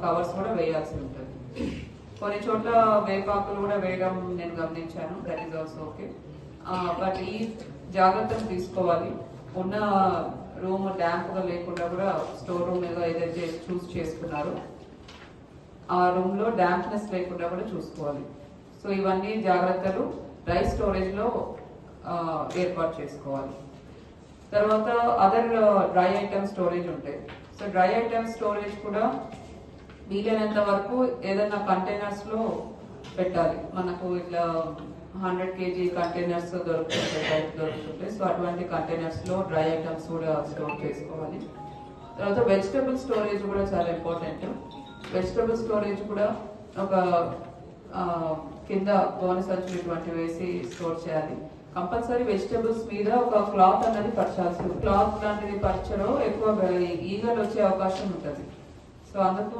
Covers కూడా వేయాల్సి ఉంటుంది. కొన్ని చోట్ల వేపాకులు కూడా వేయడం నేను గమనించాను. That is also okay. But ఈ జాగ్రత్తలు తీసుకోవాలి. ఉన్న రూమ్ డ్యాంప్గా లేకుండా కూడా స్టోర్ రూమ్ ఏదైతే చూస్ చేసుకున్నారో ఆ రూమ్ లో డ్యాంప్నెస్ లేకుండా కూడా చూసుకోవాలి. సో ఇవన్నీ జాగ్రత్తలు డ్రై స్టోరేజ్ లో ఏర్పాటు చేసుకోవాలి. తర్వాత అదర్ డ్రై ఐటమ్ స్టోరేజ్ ఉంటాయి. సో డ్రై ఐటమ్ స్టోరేజ్ కూడా వీలైనంత వరకు ఏదైనా కంటైనర్స్ లో పెట్టాలి. మనకు ఇట్లా 100 kg కంటైనర్స్ దొరుకుతుంటాయి. సో అటువంటి కంటైనర్స్ లో డ్రై ఐటమ్స్ కూడా స్టోర్ చేసుకోవాలి. తర్వాత వెజిటబుల్ స్టోరేజ్ కూడా చాలా ఇంపార్టెంట్. వెజిటబుల్ స్టోరేజ్ కూడా ఒక కింద గోనె సంచులు ఇటువంటి వేసి స్టోర్ చేయాలి. కంపల్సరీ వెజిటబుల్స్ మీద ఒక క్లాత్ అనేది పరచాల్సి ఉంటుంది. క్లాత్ లాంటిది పరచడం ఎక్కువ ఈగలు వచ్చే అవకాశం ఉంటుంది. సో అందుకు